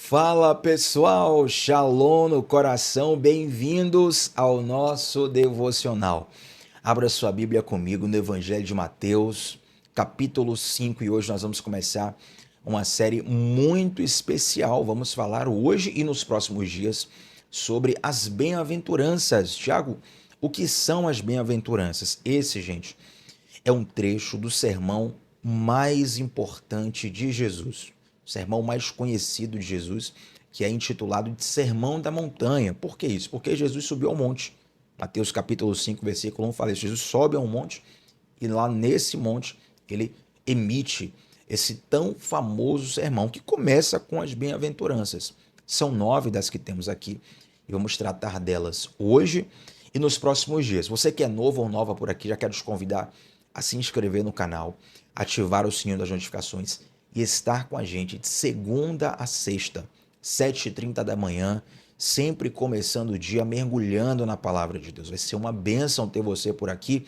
Fala pessoal, Shalom no coração, bem-vindos ao nosso devocional. Abra sua Bíblia comigo no Evangelho de Mateus, capítulo 5, e hoje nós vamos começar uma série muito especial. Vamos falar hoje e nos próximos dias sobre as bem-aventuranças. Tiago, o que são as bem-aventuranças? Esse, gente, é um trecho do sermão mais importante de Jesus, o sermão mais conhecido de Jesus, que é intitulado de Sermão da Montanha. Por que isso? Porque Jesus subiu ao monte. Mateus capítulo 5, versículo 1 fala isso. Jesus sobe ao monte e lá nesse monte ele emite esse tão famoso sermão que começa com as bem-aventuranças. São 9 das que temos aqui e vamos tratar delas hoje e nos próximos dias. Você que é novo ou nova por aqui, já quero te convidar a se inscrever no canal, ativar o sininho das notificações e estar com a gente de segunda a sexta, 7h30 da manhã, sempre começando o dia mergulhando na palavra de Deus. Vai ser uma bênção ter você por aqui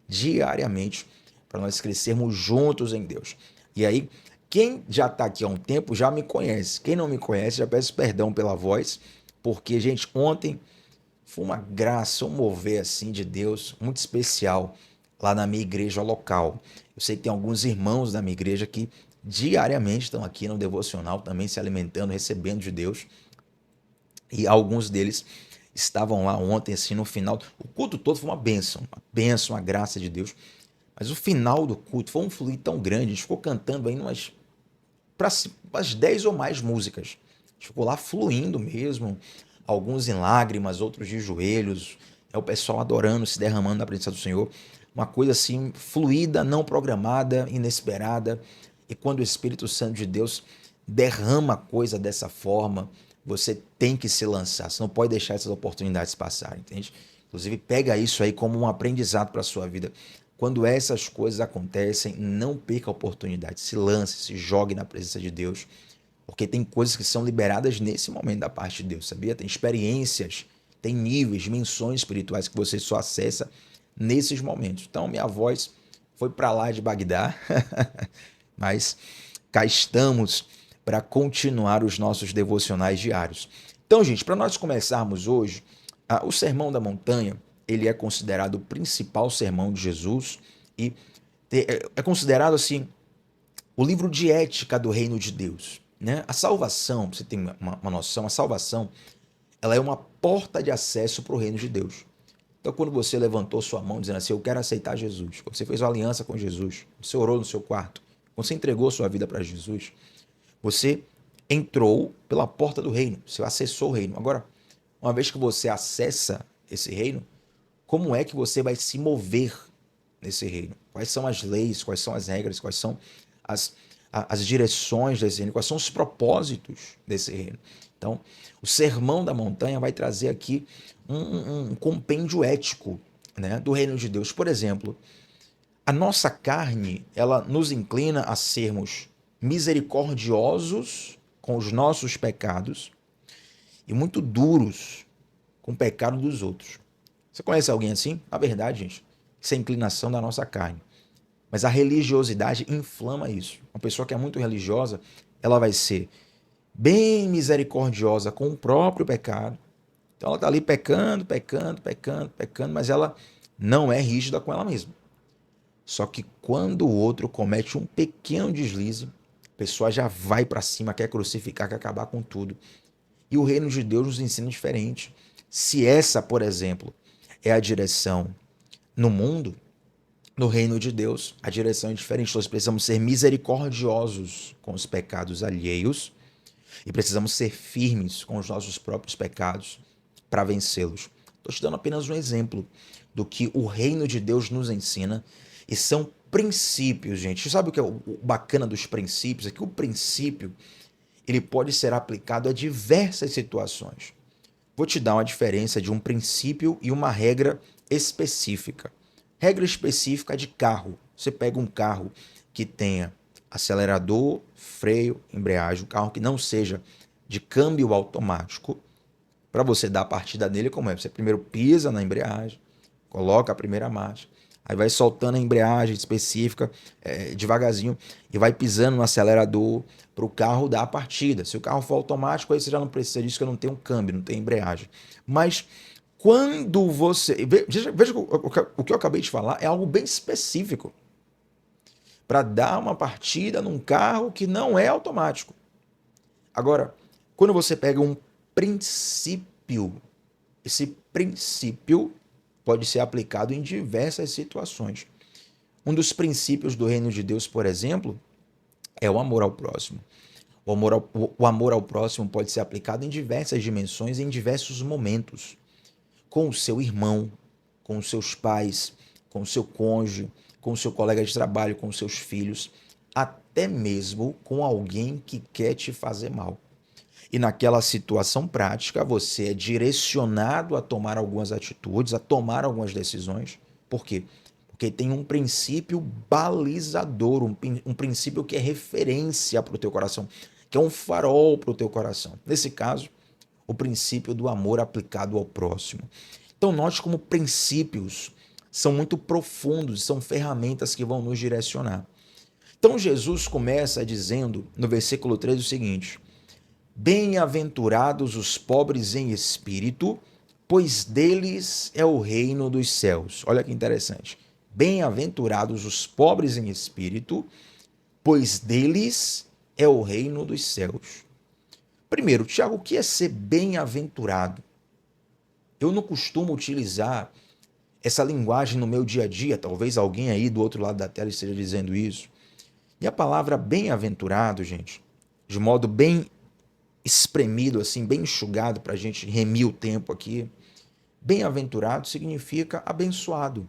diariamente para nós crescermos juntos em Deus. E aí, quem já está aqui há um tempo já me conhece. Quem não me conhece, já peço perdão pela voz, porque, gente, ontem foi uma graça, um mover assim de Deus muito especial lá na minha igreja local. Eu sei que tem alguns irmãos da minha igreja que diariamente estão aqui no devocional também se alimentando, recebendo de Deus. E alguns deles estavam lá ontem, assim, no final. O culto todo foi uma bênção, uma graça de Deus. Mas o final do culto foi um fluir tão grande, a gente ficou cantando aí umas 10 ou mais músicas. A gente ficou lá fluindo mesmo, alguns em lágrimas, outros de joelhos, o pessoal adorando, se derramando na presença do Senhor. Uma coisa assim, fluida, não programada, inesperada. E quando o Espírito Santo de Deus derrama a coisa dessa forma, você tem que se lançar. Você não pode deixar essas oportunidades passarem, entende? Inclusive, pega isso aí como um aprendizado para a sua vida. Quando essas coisas acontecem, não perca a oportunidade. Se lance, se jogue na presença de Deus. Porque tem coisas que são liberadas nesse momento da parte de Deus, sabia? Tem experiências, tem níveis, dimensões espirituais que você só acessa nesses momentos. Então, minha voz foi para lá de Bagdá, mas cá estamos para continuar os nossos devocionais diários. Então, gente, para nós começarmos hoje, o Sermão da Montanha, ele é considerado o principal sermão de Jesus e é considerado assim o livro de ética do reino de Deus, né? A salvação, pra você ter uma noção, a salvação, ela é uma porta de acesso para o reino de Deus. Então, quando você levantou sua mão dizendo assim, eu quero aceitar Jesus, quando você fez uma aliança com Jesus, você orou no seu quarto, quando você entregou sua vida para Jesus, você entrou pela porta do reino, você acessou o reino. Agora, uma vez que você acessa esse reino, como é que você vai se mover nesse reino? Quais são as leis, quais são as regras, quais são as, as direções desse reino, quais são os propósitos desse reino? Então, o Sermão da Montanha vai trazer aqui um compêndio ético, né, do reino de Deus. Por exemplo, a nossa carne, ela nos inclina a sermos misericordiosos com os nossos pecados e muito duros com o pecado dos outros. Você conhece alguém assim? Na verdade, gente, isso é a inclinação da nossa carne. Mas a religiosidade inflama isso. Uma pessoa que é muito religiosa, ela vai ser bem misericordiosa com o próprio pecado. Então ela está ali pecando, mas ela não é rígida com ela mesma. Só que quando o outro comete um pequeno deslize, a pessoa já vai para cima, quer crucificar, quer acabar com tudo. E o reino de Deus nos ensina diferente. Se essa, por exemplo, é a direção no mundo, no reino de Deus, a direção é diferente. Nós precisamos ser misericordiosos com os pecados alheios e precisamos ser firmes com os nossos próprios pecados para vencê-los. Estou te dando apenas um exemplo do que o reino de Deus nos ensina e são princípios, gente. Sabe o que é o bacana dos princípios? É que o princípio ele pode ser aplicado a diversas situações. Vou te dar uma diferença de um princípio e uma regra específica. Regra específica de carro. Você pega um carro que tenha acelerador, freio, embreagem, um carro que não seja de câmbio automático. Para você dar a partida nele, como é? Você primeiro pisa na embreagem, coloca a primeira marcha, aí vai soltando a embreagem específica, devagarzinho, e vai pisando no acelerador para o carro dar a partida. Se o carro for automático, aí você já não precisa disso, que eu não tenho câmbio, não tem embreagem. Mas quando você... Veja que o que eu acabei de falar é algo bem específico para dar uma partida num carro que não é automático. Agora, quando você pega um princípio, esse princípio pode ser aplicado em diversas situações. Um dos princípios do reino de Deus, por exemplo, é o amor ao próximo. O amor ao próximo pode ser aplicado em diversas dimensões, em diversos momentos. Com o seu irmão, com os seus pais, com o seu cônjuge, com o seu colega de trabalho, com os seus filhos, até mesmo com alguém que quer te fazer mal. E naquela situação prática, você é direcionado a tomar algumas atitudes, a tomar algumas decisões. Por quê? Porque tem um princípio balizador, um princípio que é referência para o teu coração, que é um farol para o teu coração. Nesse caso, o princípio do amor aplicado ao próximo. Então, note como princípios são muito profundos, são ferramentas que vão nos direcionar. Então, Jesus começa dizendo no versículo 3 o seguinte: bem-aventurados os pobres em espírito, pois deles é o reino dos céus. Olha que interessante. Bem-aventurados os pobres em espírito, pois deles é o reino dos céus. Primeiro, Tiago, o que é ser bem-aventurado? Eu não costumo utilizar essa linguagem no meu dia a dia, talvez alguém aí do outro lado da tela esteja dizendo isso. E a palavra bem-aventurado, gente, de modo bem espremido, assim, bem enxugado para a gente remir o tempo aqui, bem-aventurado significa abençoado,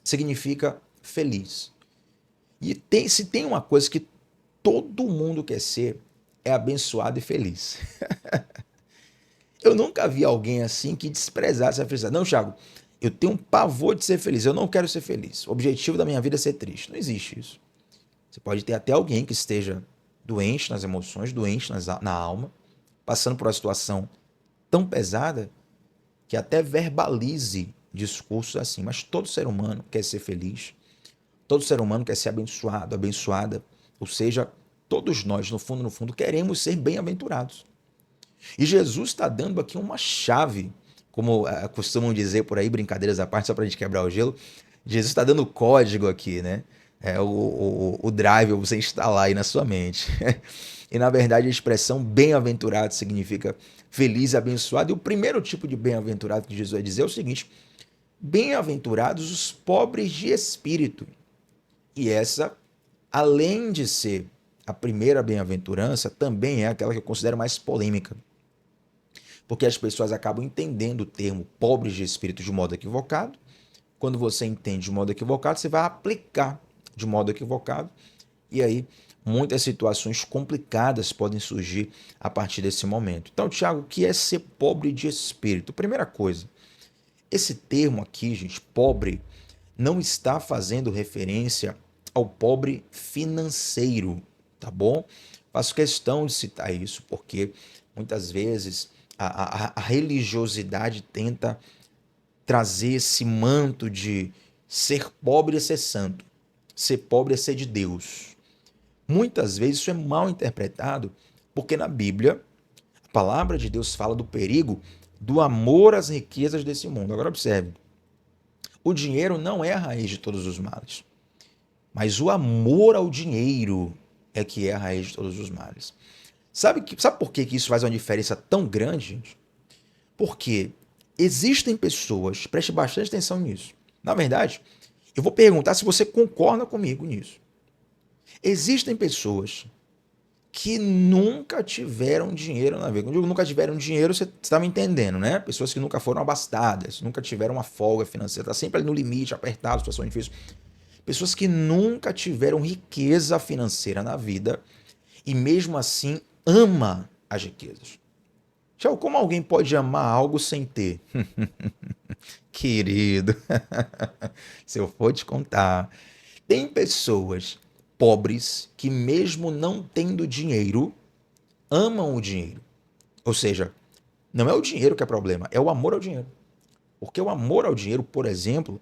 significa feliz. E se tem uma coisa que todo mundo quer ser, é abençoado e feliz. Eu nunca vi alguém assim que desprezasse a felicidade. Não, Thiago, eu tenho um pavor de ser feliz, eu não quero ser feliz. O objetivo da minha vida é ser triste. Não existe isso. Você pode ter até alguém que esteja doente nas emoções, doente na alma, passando por uma situação tão pesada que até verbalize discursos assim. Mas todo ser humano quer ser feliz, todo ser humano quer ser abençoado, abençoada. Ou seja, todos nós, no fundo, queremos ser bem-aventurados. E Jesus está dando aqui uma chave, como costumam dizer por aí, brincadeiras à parte, só para a gente quebrar o gelo. Jesus está dando código aqui, né? O drive para você instalar aí na sua mente. E na verdade a expressão bem-aventurado significa feliz e abençoado. E o primeiro tipo de bem-aventurado que Jesus vai dizer é o seguinte: bem-aventurados os pobres de espírito. E essa, além de ser a primeira bem-aventurança, também é aquela que eu considero mais polêmica. Porque as pessoas acabam entendendo o termo pobres de espírito de modo equivocado. Quando você entende de modo equivocado, você vai aplicar de modo equivocado. E aí, muitas situações complicadas podem surgir a partir desse momento. Então, Tiago, o que é ser pobre de espírito? Primeira coisa, esse termo aqui, gente, pobre, não está fazendo referência ao pobre financeiro, tá bom? Faço questão de citar isso, porque muitas vezes a religiosidade tenta trazer esse manto de ser pobre é ser santo, ser pobre é ser de Deus. Muitas vezes isso é mal interpretado, porque na Bíblia a palavra de Deus fala do perigo do amor às riquezas desse mundo. Agora observe, o dinheiro não é a raiz de todos os males, mas o amor ao dinheiro é que é a raiz de todos os males. Sabe por que isso faz uma diferença tão grande, gente? Porque existem pessoas, preste bastante atenção nisso. Na verdade, eu vou perguntar se você concorda comigo nisso. Existem pessoas que nunca tiveram dinheiro na vida. Quando eu digo nunca tiveram dinheiro, você está me entendendo, né? Pessoas que nunca foram abastadas, nunca tiveram uma folga financeira, está sempre ali no limite, apertado, situação difícil. Pessoas que nunca tiveram riqueza financeira na vida e mesmo assim ama as riquezas. Tchau, como alguém pode amar algo sem ter? Querido, se eu for te contar, tem pessoas pobres que mesmo não tendo dinheiro, amam o dinheiro. Ou seja, não é o dinheiro que é problema, é o amor ao dinheiro. Porque o amor ao dinheiro, por exemplo,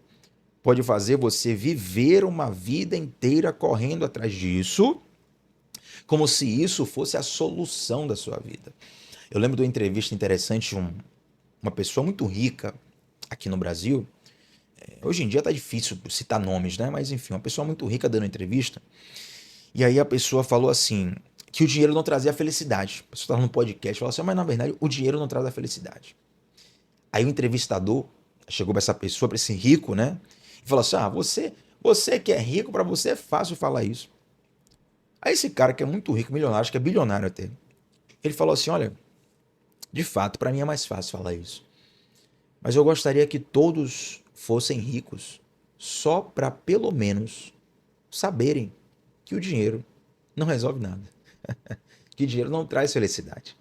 pode fazer você viver uma vida inteira correndo atrás disso, como se isso fosse a solução da sua vida. Eu lembro de uma entrevista interessante de uma pessoa muito rica aqui no Brasil. Hoje em dia tá difícil citar nomes, né? Mas enfim, uma pessoa muito rica dando entrevista. E aí a pessoa falou assim, que o dinheiro não trazia felicidade. A pessoa estava no podcast e falou assim, mas na verdade o dinheiro não traz a felicidade. Aí o entrevistador chegou para essa pessoa, para esse rico, né? E falou assim, você que é rico, para você é fácil falar isso. Aí esse cara que é muito rico, milionário, acho que é bilionário até, ele falou assim, olha, de fato, para mim é mais fácil falar isso. Mas eu gostaria que todos fossem ricos só para pelo menos saberem que o dinheiro não resolve nada. Que o dinheiro não traz felicidade.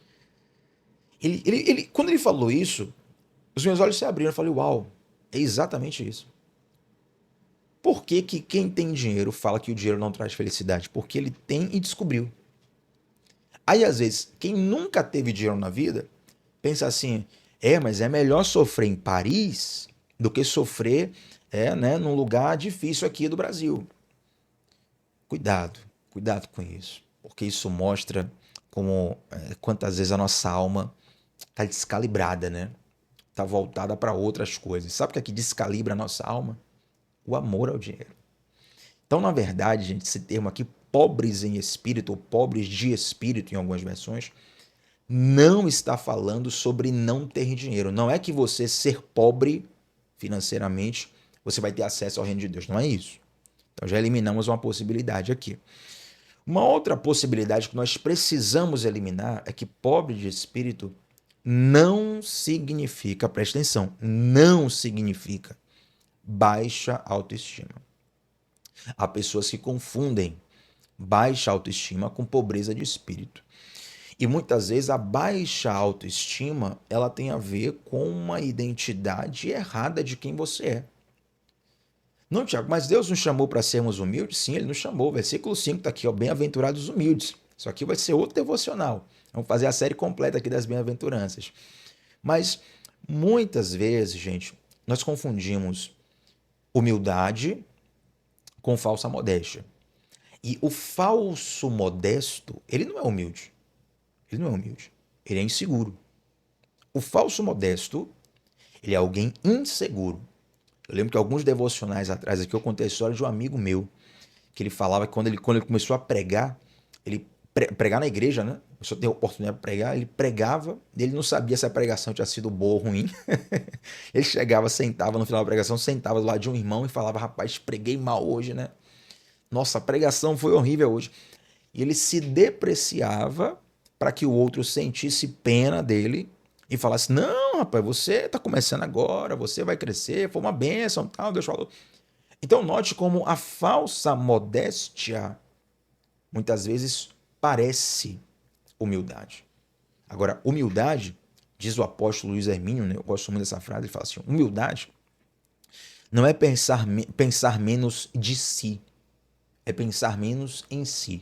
Quando ele falou isso, os meus olhos se abriram. Eu falei, uau, é exatamente isso. Por que que quem tem dinheiro fala que o dinheiro não traz felicidade? Porque ele tem e descobriu. Aí, às vezes, quem nunca teve dinheiro na vida, pensa assim, mas é melhor sofrer em Paris do que sofrer né, num lugar difícil aqui do Brasil. Cuidado, cuidado com isso, porque isso mostra como quantas vezes a nossa alma está descalibrada, né? Está voltada para outras coisas. Sabe o que é que descalibra a nossa alma? O amor ao dinheiro. Então, na verdade, gente, esse termo aqui, pobres em espírito, ou pobres de espírito em algumas versões, não está falando sobre não ter dinheiro. Não é que você ser pobre financeiramente, você vai ter acesso ao reino de Deus. Não é isso. Então já eliminamos uma possibilidade aqui. Uma outra possibilidade que nós precisamos eliminar é que pobre de espírito não significa, presta atenção, não significa baixa autoestima. Há pessoas que confundem baixa autoestima com pobreza de espírito. E muitas vezes a baixa autoestima, ela tem a ver com uma identidade errada de quem você é. Não, Tiago, mas Deus nos chamou para sermos humildes? Sim, Ele nos chamou. Versículo 5 está aqui, ó, bem-aventurados os humildes. Isso aqui vai ser outro devocional. Vamos fazer a série completa aqui das bem-aventuranças. Mas muitas vezes, gente, nós confundimos humildade com falsa modéstia. E o falso modesto, ele não é humilde. Ele não é humilde. Ele é inseguro. O falso modesto, ele é alguém inseguro. Eu lembro que alguns devocionais atrás aqui eu contei a história de um amigo meu, que ele falava que quando ele começou a pregar, ele pregar na igreja, né? Começou a ter a oportunidade de pregar, ele pregava, e ele não sabia se a pregação tinha sido boa ou ruim. Ele chegava, sentava no final da pregação, sentava do lado de um irmão e falava, rapaz, preguei mal hoje, né? Nossa, a pregação foi horrível hoje. E ele se depreciava para que o outro sentisse pena dele e falasse, não, rapaz, você está começando agora, você vai crescer, foi uma bênção, tal, Deus falou. Então note como a falsa modéstia muitas vezes parece humildade. Agora, humildade, diz o apóstolo Luiz Hermínio, né? Eu gosto muito dessa frase, ele fala assim, humildade não é pensar menos de si, é pensar menos em si.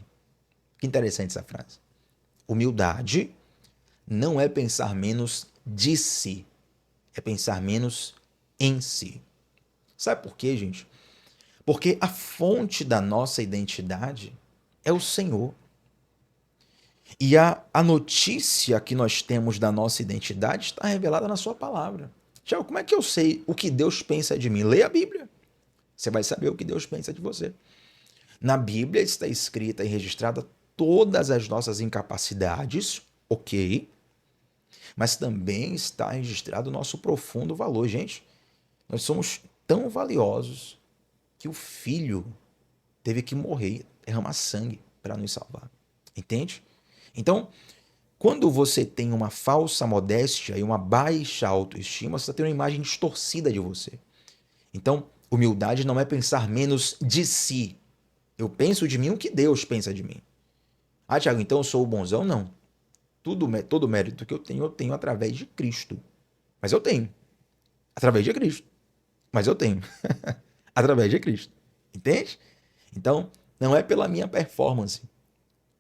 Que interessante essa frase. Humildade não é pensar menos de si, é pensar menos em si. Sabe por quê, gente? Porque a fonte da nossa identidade é o Senhor. E a notícia que nós temos da nossa identidade está revelada na sua palavra. Tiago, como é que eu sei o que Deus pensa de mim? Leia a Bíblia. Você vai saber o que Deus pensa de você. Na Bíblia está escrita e registrada todas as nossas incapacidades, ok? Mas também está registrado o nosso profundo valor. Gente, nós somos tão valiosos que o Filho teve que morrer, derramar sangue para nos salvar. Entende? Então, quando você tem uma falsa modéstia e uma baixa autoestima, você está tendo uma imagem distorcida de você. Então, humildade não é pensar menos de si. Eu penso de mim o que Deus pensa de mim. Ah, Tiago, então eu sou o bonzão? Não. Todo o mérito que eu tenho através de Cristo. Mas eu tenho. Através de Cristo. Mas eu tenho. Através de Cristo. Entende? Então, não é pela minha performance,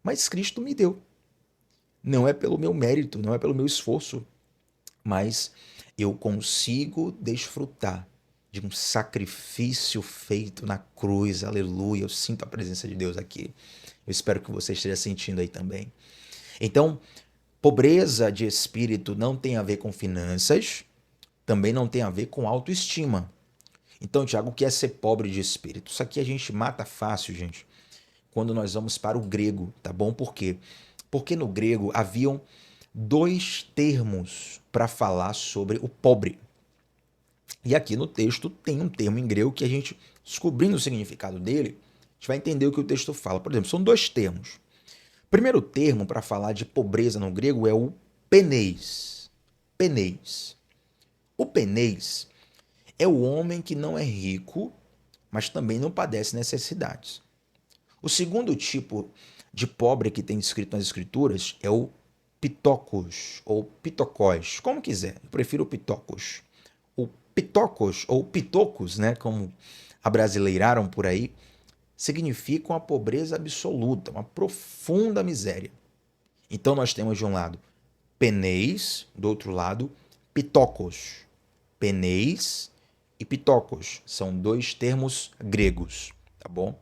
mas Cristo me deu. Não é pelo meu mérito, não é pelo meu esforço, mas eu consigo desfrutar de um sacrifício feito na cruz. Aleluia, eu sinto a presença de Deus aqui. Eu espero que você esteja sentindo aí também. Então, pobreza de espírito não tem a ver com finanças, também não tem a ver com autoestima. Então, Tiago, o que é ser pobre de espírito? Isso aqui a gente mata fácil, gente, quando nós vamos para o grego, tá bom? Por quê? Porque no grego haviam dois termos para falar sobre o pobre. E aqui no texto tem um termo em grego que a gente, descobrindo o significado dele, a gente vai entender o que o texto fala. Por exemplo, são dois termos. O primeiro termo para falar de pobreza no grego é o penês. Penês. O penês é o homem que não é rico, mas também não padece necessidades. O segundo tipo de pobre que tem descrito nas escrituras é o pitocos, ou pitocós, como quiser. Eu prefiro o pitocos. O pitocos, ou pitocos, né, como abrasileiraram por aí, significa uma pobreza absoluta, uma profunda miséria. Então nós temos de um lado penês, do outro lado pitocos. Penês e pitocos são dois termos gregos, tá bom?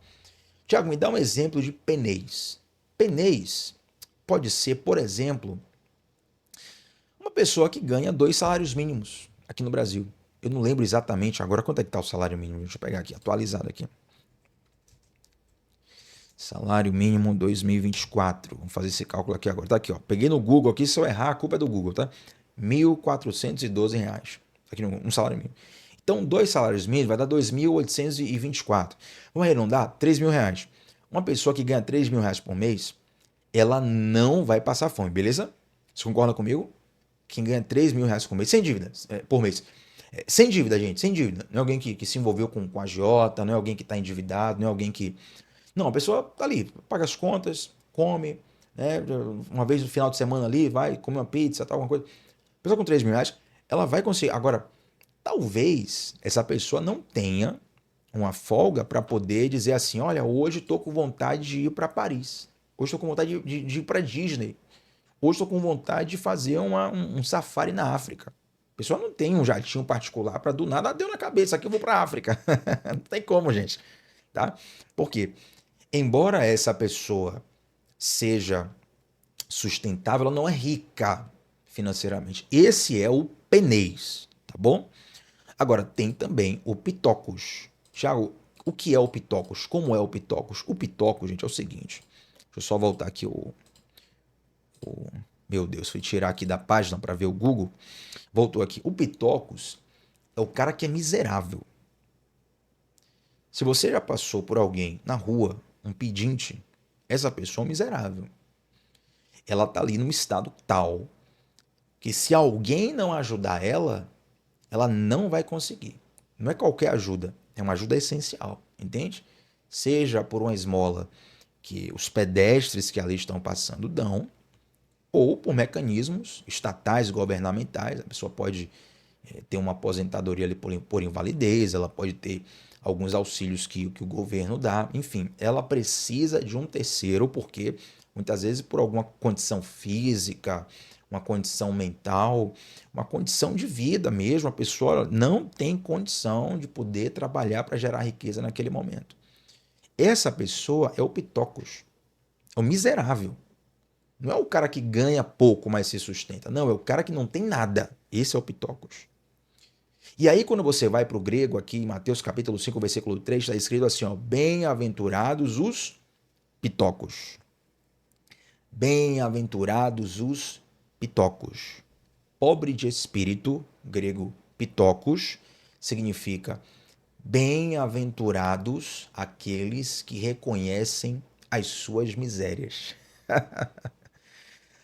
Tiago, me dá um exemplo de penês. Penês pode ser, por exemplo, uma pessoa que ganha 2 salários mínimos aqui no Brasil. Eu não lembro exatamente agora quanto é que está o salário mínimo. Deixa eu pegar aqui, atualizado aqui. Salário mínimo 2024. Vamos fazer esse cálculo aqui agora. Tá aqui, ó. Peguei no Google aqui, se eu errar, a culpa é do Google, tá? R$ 1.412. Aqui no salário mínimo. Então, 2 salários mínimos vai dar 2.824. Vamos arredondar? R$ 3.000. Uma pessoa que ganha R$ 3.000 por mês, ela não vai passar fome, beleza? Você concorda comigo? Quem ganha R$ 3.000 por mês, sem dívida, por mês. Sem dívida, gente, sem dívida. Não é alguém que se envolveu com agiota, não é alguém que está endividado, não é alguém que... Não, a pessoa tá ali, paga as contas, come, né? Uma vez no final de semana ali, vai, come uma pizza, tal, alguma coisa. A pessoa com R$ 3.000, ela vai conseguir. Agora, talvez essa pessoa não tenha uma folga para poder dizer assim, olha, hoje estou com vontade de ir para Paris. Hoje estou com vontade de ir para Disney. Hoje estou com vontade de fazer um safari na África. A pessoa não tem um jatinho particular para do nada, deu na cabeça, aqui eu vou para a África. Não tem como, gente. Tá? Por quê? Embora essa pessoa seja sustentável, ela não é rica financeiramente. Esse é o penês, tá bom? Agora, tem também o pitocos. Tiago, o que é o pitocos? Como é o pitocos? O pitocos, gente, é o seguinte. Deixa eu só voltar aqui meu Deus, fui tirar aqui da página para ver o Google. Voltou aqui. O pitocos é o cara que é miserável. Se você já passou por alguém na rua, um pedinte, essa pessoa é miserável. Ela está ali num estado tal que se alguém não ajudar ela, ela não vai conseguir. Não é qualquer ajuda, é uma ajuda essencial, entende? Seja por uma esmola que os pedestres que ali estão passando dão, ou por mecanismos estatais, governamentais. A pessoa pode ter uma aposentadoria ali por invalidez, ela pode ter alguns auxílios que o governo dá, enfim, ela precisa de um terceiro, porque muitas vezes por alguma condição física, uma condição mental, uma condição de vida mesmo, a pessoa não tem condição de poder trabalhar para gerar riqueza naquele momento. Essa pessoa é o pitocos, é o miserável. Não é o cara que ganha pouco, mas se sustenta. Não, é o cara que não tem nada. Esse é o pitocos. E aí, quando você vai para o grego, aqui em Mateus capítulo 5, versículo 3, está escrito assim, ó, bem-aventurados os pitocos. Bem-aventurados os pitocos. Pobre de espírito, grego pitocos, significa bem-aventurados aqueles que reconhecem as suas misérias.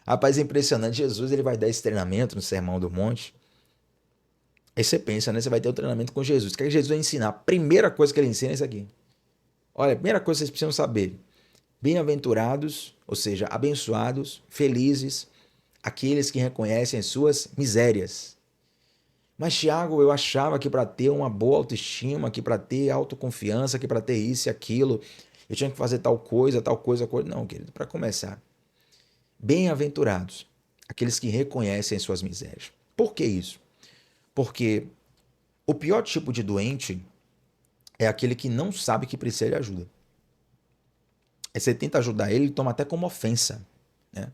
Rapaz, é impressionante. Jesus ele vai dar esse treinamento no Sermão do Monte. Aí você pensa, né? Você vai ter o treinamento com Jesus. O que Jesus vai ensinar? A primeira coisa que ele ensina é isso aqui. Olha, a primeira coisa que vocês precisam saber. Bem-aventurados, ou seja, abençoados, felizes, aqueles que reconhecem as suas misérias. Mas, Tiago, eu achava que para ter uma boa autoestima, que para ter autoconfiança, que para ter isso e aquilo, eu tinha que fazer tal coisa, tal coisa, coisa. Não, querido, para começar. Bem-aventurados, aqueles que reconhecem as suas misérias. Por que isso? Porque O pior tipo de doente é aquele que não sabe que precisa de ajuda. Aí você tenta ajudar ele, ele toma até como ofensa, né?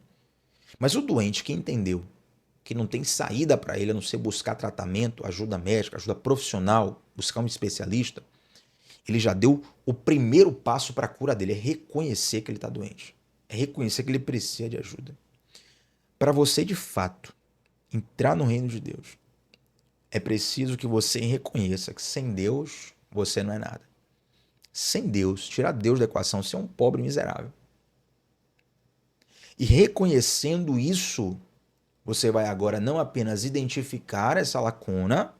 Mas o doente que entendeu que não tem saída para ele a não ser buscar tratamento, ajuda médica, ajuda profissional, buscar um especialista, ele já deu o primeiro passo para a cura dele, é reconhecer que ele está doente. É reconhecer que ele precisa de ajuda. Para você, de fato, entrar no reino de Deus, é preciso que você reconheça que sem Deus você não é nada. Sem Deus, tirar Deus da equação, você é um pobre miserável. E reconhecendo isso, você vai agora não apenas identificar essa lacuna,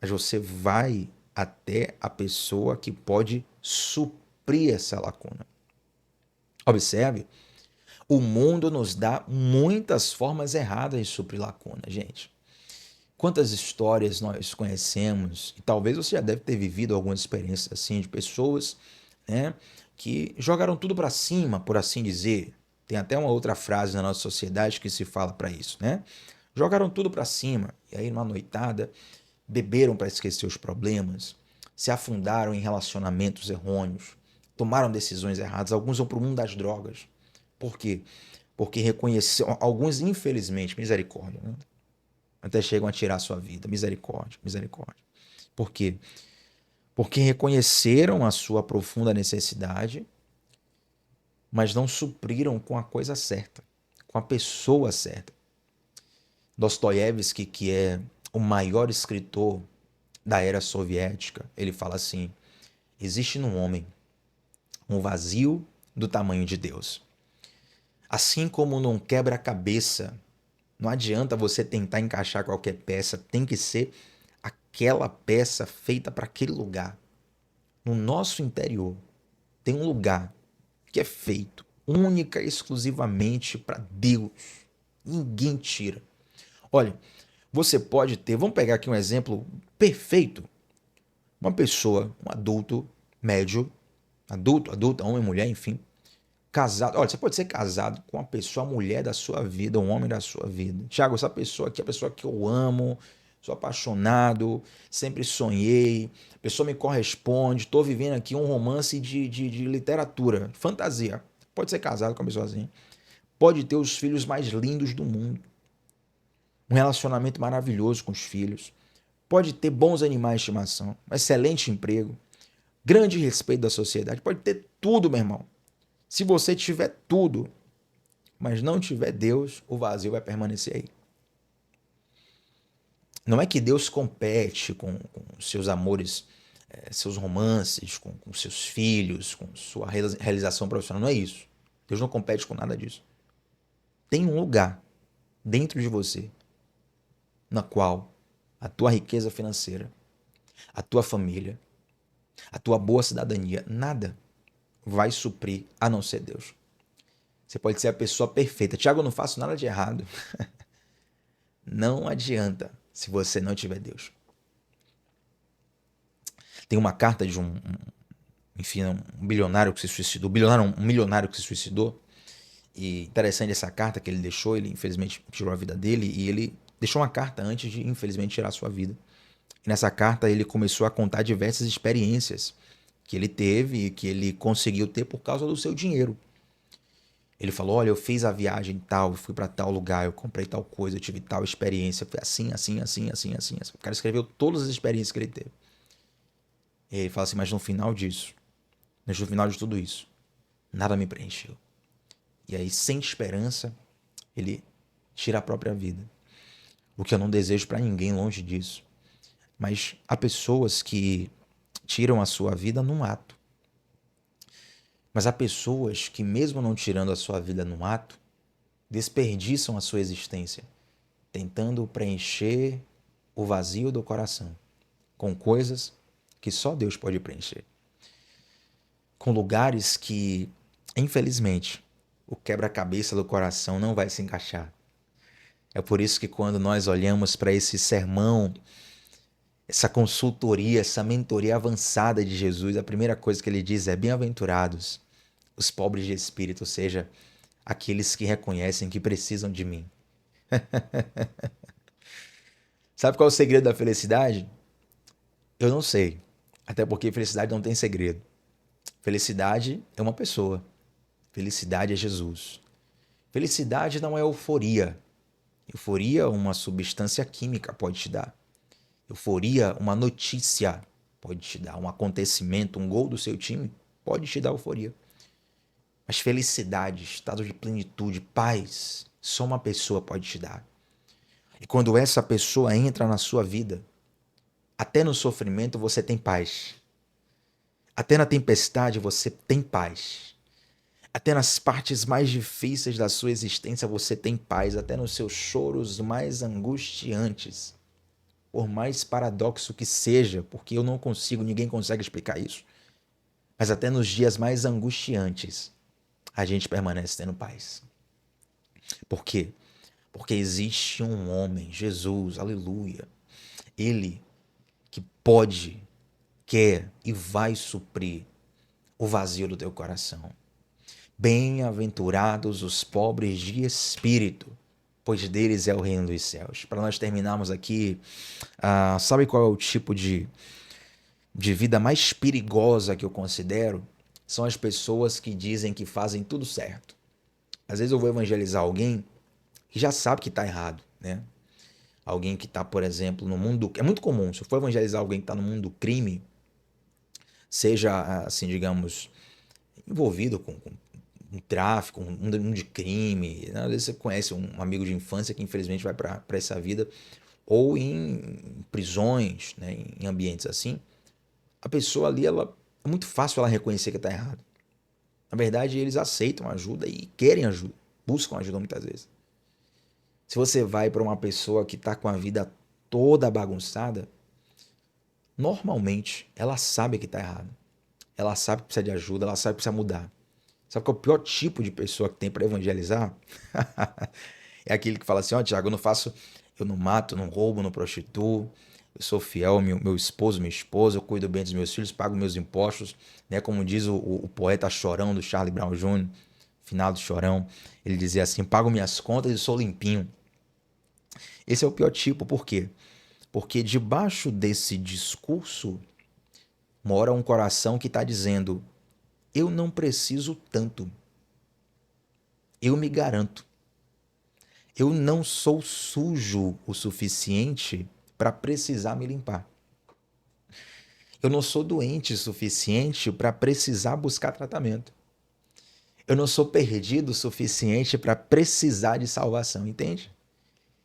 mas você vai até a pessoa que pode suprir essa lacuna. Observe, o mundo nos dá muitas formas erradas de suprir lacuna, gente. Quantas histórias nós conhecemos, e talvez você já deve ter vivido algumas experiências assim, de pessoas, né, que jogaram tudo para cima, por assim dizer. Tem até uma outra frase na nossa sociedade que se fala para isso, né? Jogaram tudo para cima, e aí numa noitada, beberam para esquecer os problemas, se afundaram em relacionamentos errôneos, tomaram decisões erradas, alguns vão para o mundo das drogas. Por quê? Porque reconheceram, alguns infelizmente, misericórdia, né? Até chegam a tirar a sua vida. Misericórdia, misericórdia. Por quê? Porque reconheceram a sua profunda necessidade, mas não supriram com a coisa certa, com a pessoa certa. Dostoiévski, que é o maior escritor da era soviética, ele fala assim: existe no homem um vazio do tamanho de Deus. Assim como num quebra-cabeça, não adianta você tentar encaixar qualquer peça, tem que ser aquela peça feita para aquele lugar. No nosso interior tem um lugar que é feito única e exclusivamente para Deus. Ninguém tira. Olha, você pode ter, vamos pegar aqui um exemplo perfeito. Uma pessoa, um adulto, médio, adulta, homem, mulher, enfim, casado. Olha, você pode ser casado com uma pessoa, a mulher da sua vida, um homem da sua vida. Tiago, essa pessoa aqui é a pessoa que eu amo, sou apaixonado, sempre sonhei, a pessoa me corresponde, estou vivendo aqui um romance de literatura, fantasia. Pode ser casado com a pessoa assim. Pode ter os filhos mais lindos do mundo. Um relacionamento maravilhoso com os filhos. Pode ter bons animais de estimação, um excelente emprego, grande respeito da sociedade. Pode ter tudo, meu irmão. Se você tiver tudo, mas não tiver Deus, o vazio vai permanecer aí. Não é que Deus compete com seus amores, seus romances, com seus filhos, com sua realização profissional. Não é isso. Deus não compete com nada disso. Tem um lugar dentro de você na qual a tua riqueza financeira, a tua família, a tua boa cidadania, nada vai suprir a não ser Deus. Você pode ser a pessoa perfeita. Tiago, eu não faço nada de errado. Não adianta se você não tiver Deus. Tem uma carta de um bilionário que se suicidou. Um milionário que se suicidou. E interessante essa carta que ele deixou. Ele infelizmente tirou a vida dele. E ele deixou uma carta antes de infelizmente tirar a sua vida. E nessa carta ele começou a contar diversas experiências que ele teve e que ele conseguiu ter por causa do seu dinheiro. Ele falou, olha, eu fiz a viagem tal, eu fui para tal lugar, eu comprei tal coisa, eu tive tal experiência, foi assim, assim, assim, assim, assim. O cara escreveu todas as experiências que ele teve. E ele fala assim, mas no final disso, no final de tudo isso, nada me preencheu. E aí, sem esperança, ele tira a própria vida. O que eu não desejo para ninguém longe disso. Mas há pessoas que tiram a sua vida num ato. Mas há pessoas que, mesmo não tirando a sua vida num ato, desperdiçam a sua existência, tentando preencher o vazio do coração com coisas que só Deus pode preencher. Com lugares que, infelizmente, o quebra-cabeça do coração não vai se encaixar. É por isso que quando nós olhamos para esse sermão, essa consultoria, essa mentoria avançada de Jesus, a primeira coisa que ele diz é: bem-aventurados os pobres de espírito, ou seja, aqueles que reconhecem que precisam de mim. Sabe qual é o segredo da felicidade? Eu não sei. Até porque felicidade não tem segredo. Felicidade é uma pessoa. Felicidade é Jesus. Felicidade não é euforia. Euforia, uma substância química pode te dar. Euforia, uma notícia pode te dar. Um acontecimento, um gol do seu time pode te dar euforia. Mas felicidade, estado de plenitude, paz, só uma pessoa pode te dar. E quando essa pessoa entra na sua vida, até no sofrimento você tem paz. Até na tempestade você tem paz. Até nas partes mais difíceis da sua existência você tem paz. Até nos seus choros mais angustiantes. Por mais paradoxo que seja, porque eu não consigo, ninguém consegue explicar isso. Mas até nos dias mais angustiantes, a gente permanece tendo paz. Por quê? Porque existe um homem, Jesus, aleluia. Ele que pode, quer e vai suprir o vazio do teu coração. Bem-aventurados os pobres de espírito, pois deles é o reino dos céus. Para nós terminarmos aqui, sabe qual é o tipo de vida mais perigosa que eu considero? São as pessoas que dizem que fazem tudo certo. Às vezes eu vou evangelizar alguém que já sabe que está errado, né? Alguém que está, por exemplo, no mundo... É muito comum, se eu for evangelizar alguém que está no mundo do crime, seja, assim, digamos, envolvido com um tráfico, um mundo de crime. Às vezes você conhece um amigo de infância que infelizmente vai para essa vida, ou em prisões, né, em ambientes assim. A pessoa ali, é muito fácil ela reconhecer que está errado. Na verdade, eles aceitam ajuda e querem ajuda, buscam ajuda muitas vezes. Se você vai para uma pessoa que está com a vida toda bagunçada, normalmente ela sabe que está errado. Ela sabe que precisa de ajuda, ela sabe que precisa mudar. Sabe qual é o pior tipo de pessoa que tem para evangelizar? É aquele que fala assim: ó, Tiago, eu não mato, não roubo, não prostituo, eu sou fiel ao meu esposo, minha esposa, eu cuido bem dos meus filhos, pago meus impostos, né? Como diz o poeta Chorão do Charlie Brown Jr., finado Chorão, ele dizia assim: pago minhas contas e sou limpinho. Esse é o pior tipo, por quê? Porque debaixo desse discurso mora um coração que está dizendo: eu não preciso tanto, eu me garanto. Eu não sou sujo o suficiente para precisar me limpar. Eu não sou doente o suficiente para precisar buscar tratamento. Eu não sou perdido o suficiente para precisar de salvação, entende?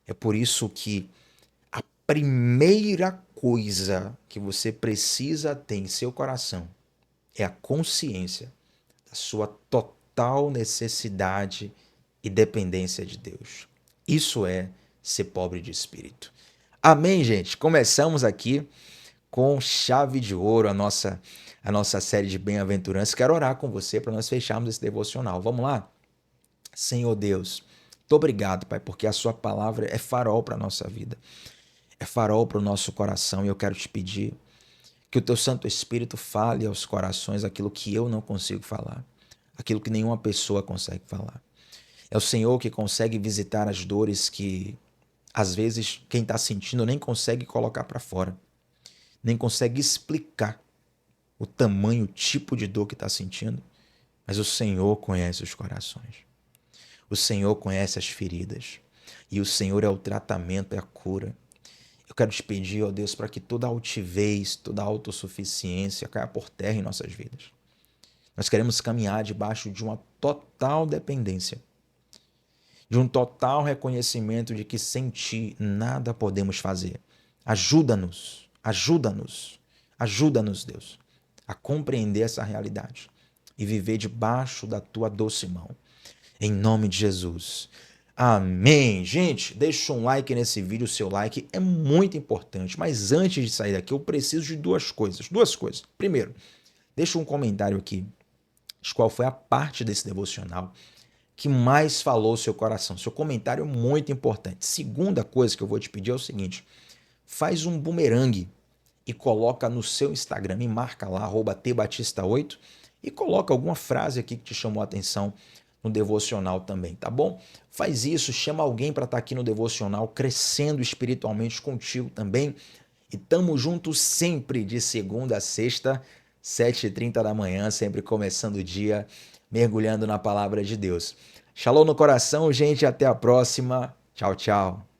É por isso que a primeira coisa que você precisa ter em seu coração é a consciência da sua total necessidade e dependência de Deus. Isso é ser pobre de espírito. Amém, gente? Começamos aqui com chave de ouro a nossa série de bem-aventuranças. Quero orar com você para nós fecharmos esse devocional. Vamos lá? Senhor Deus, muito obrigado, Pai, porque a sua palavra é farol para a nossa vida. É farol para o nosso coração e eu quero te pedir que o teu Santo Espírito fale aos corações aquilo que eu não consigo falar, aquilo que nenhuma pessoa consegue falar. É o Senhor que consegue visitar as dores que, às vezes, quem está sentindo nem consegue colocar para fora, nem consegue explicar o tamanho, o tipo de dor que está sentindo, mas o Senhor conhece os corações. O Senhor conhece as feridas. E o Senhor é o tratamento, é a cura. Eu quero te pedir, ó Deus, para que toda altivez, toda autossuficiência caia por terra em nossas vidas. Nós queremos caminhar debaixo de uma total dependência, de um total reconhecimento de que sem Ti nada podemos fazer. Ajuda-nos, ajuda-nos, ajuda-nos, Deus, a compreender essa realidade e viver debaixo da Tua doce mão. Em nome de Jesus. Amém. Gente, deixa um like nesse vídeo, o seu like é muito importante. Mas antes de sair daqui, eu preciso de duas coisas. Duas coisas. Primeiro, deixa um comentário aqui de qual foi a parte desse devocional que mais falou o seu coração. Seu comentário é muito importante. Segunda coisa que eu vou te pedir é o seguinte: faz um bumerangue e coloca no seu Instagram, me marca lá, @tbatista8, e coloca alguma frase aqui que te chamou a atenção no devocional também, tá bom? Faz isso, chama alguém para estar aqui no devocional, crescendo espiritualmente contigo também. E tamo junto sempre, de segunda a sexta, 7h30 da manhã, sempre começando o dia, mergulhando na palavra de Deus. Shalom no coração, gente. Até a próxima. Tchau, tchau.